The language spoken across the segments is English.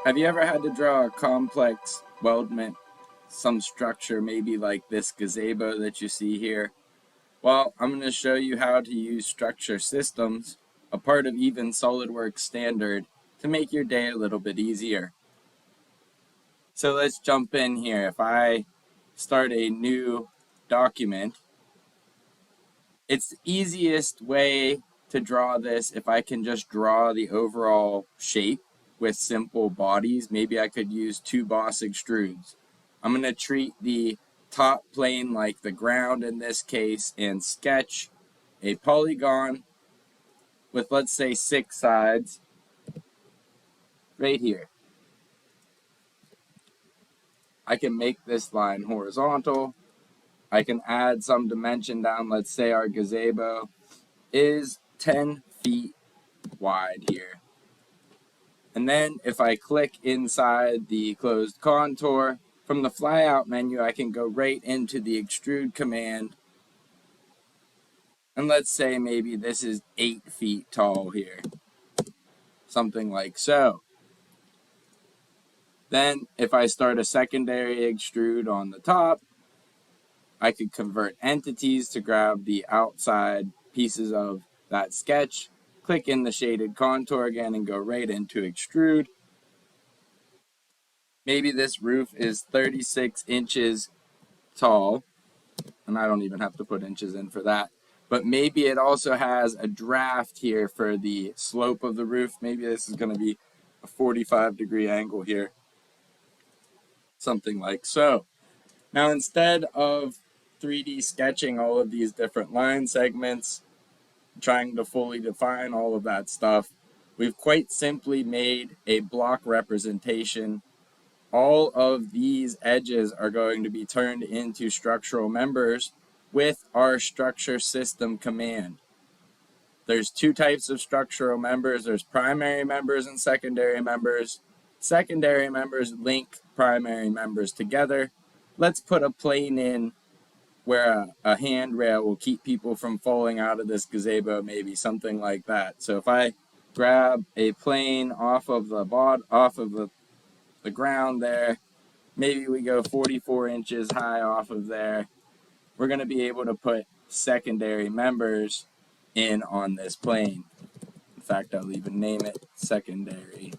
Have you ever had to draw a complex weldment, some structure maybe like this gazebo that you see here? Well, I'm going to show you how to use structure systems, a part of even SOLIDWORKS standard, to make your day a little bit easier. So let's jump in here. If I start a new document, it's the easiest way to draw this if I can just draw the overall shape with simple bodies. Maybe I could use two boss extrudes. I'm going to treat the top plane like the ground in this case and sketch a polygon with, let's say, 6 sides right here. I can make this line horizontal. I can add some dimension down. Let's say our gazebo is 10 feet wide here. And then if I click inside the closed contour, from the flyout menu, I can go right into the extrude command. And let's say maybe this is 8 feet tall here. Something like so. Then if I start a secondary extrude on the top, I could convert entities to grab the outside pieces of that sketch, click in the shaded contour again and go right into extrude. Maybe this roof is 36 inches tall, and I don't even have to put inches in for that. But maybe it also has a draft here for the slope of the roof. Maybe this is going to be a 45-degree angle here. Something like so. Now, instead of 3D sketching all of these different line segments, trying to fully define all of that stuff, we've quite simply made a block representation. All of these edges are going to be turned into structural members with our structure system command. There's two types of structural members. There's primary members and secondary members. Secondary members link primary members together. Let's put a plane in where a handrail will keep people from falling out of this gazebo, maybe something like that. So if I grab a plane off of the ground there, maybe we go 44 inches high off of there, we're going to be able to put secondary members in on this plane. In fact, I'll even name it secondary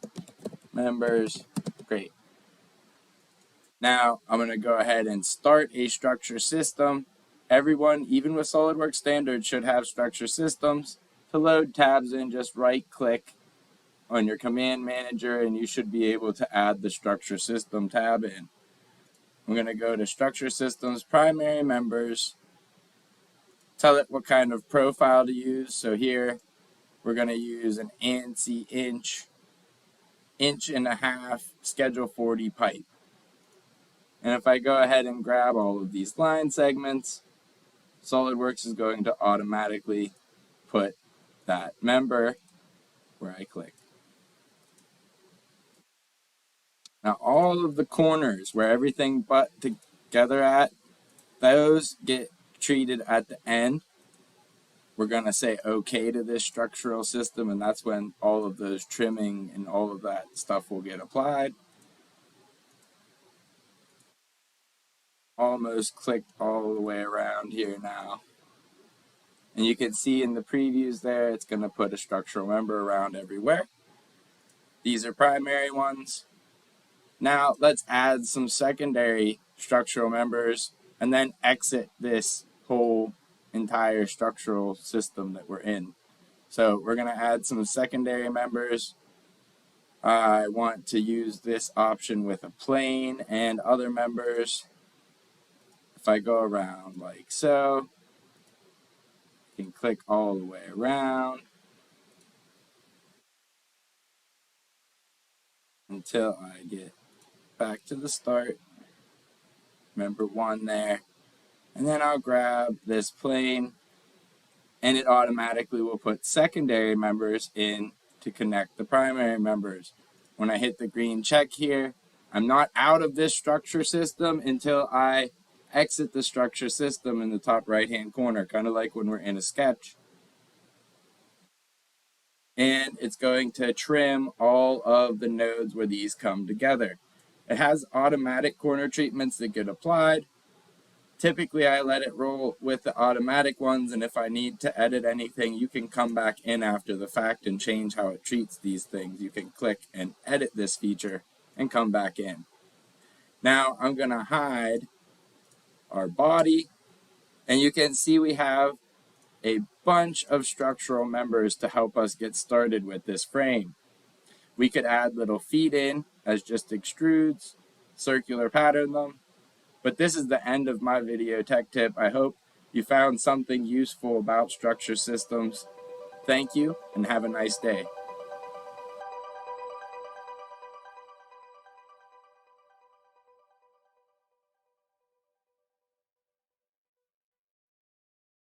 members. Great. Now I'm going to go ahead and start a structure system. Everyone, even with SOLIDWORKS standard, should have structure systems. To load tabs in, just right click on your command manager and you should be able to add the structure system tab in. I'm going to go to structure systems, primary members, tell it what kind of profile to use. So here we're going to use an ANSI inch and a half, schedule 40 pipe. And if I go ahead and grab all of these line segments, SOLIDWORKS is going to automatically put that member where I click. Now all of the corners where everything but together at, those get treated at the end. We're going to say OK to this structural system, and that's when all of those trimming and all of that stuff will get applied. Almost clicked all the way around here now. And you can see in the previews there, it's going to put a structural member around everywhere. These are primary ones. Now let's add some secondary structural members and then exit this whole entire structural system that we're in. So we're going to add some secondary members. I want to use this option with a plane and other members. If I go around like so, I can click all the way around until I get back to the start. Member 1 there. And then I'll grab this plane and it automatically will put secondary members in to connect the primary members. When I hit the green check here, I'm not out of this structure system until I exit the structure system in the top right hand corner, kind of like when we're in a sketch. and it's going to trim all of the nodes where these come together. It has automatic corner treatments that get applied. Typically, I let it roll with the automatic ones, and if I need to edit anything, you can come back in after the fact and change how it treats these things. You can click and edit this feature and come back in. Now, I'm going to hide our body, and you can see we have a bunch of structural members to help us get started with this frame. We could add little feet in as just extrudes, circular pattern them. But this is the end of my video tech tip. I hope you found something useful about structure systems. Thank you and have a nice day.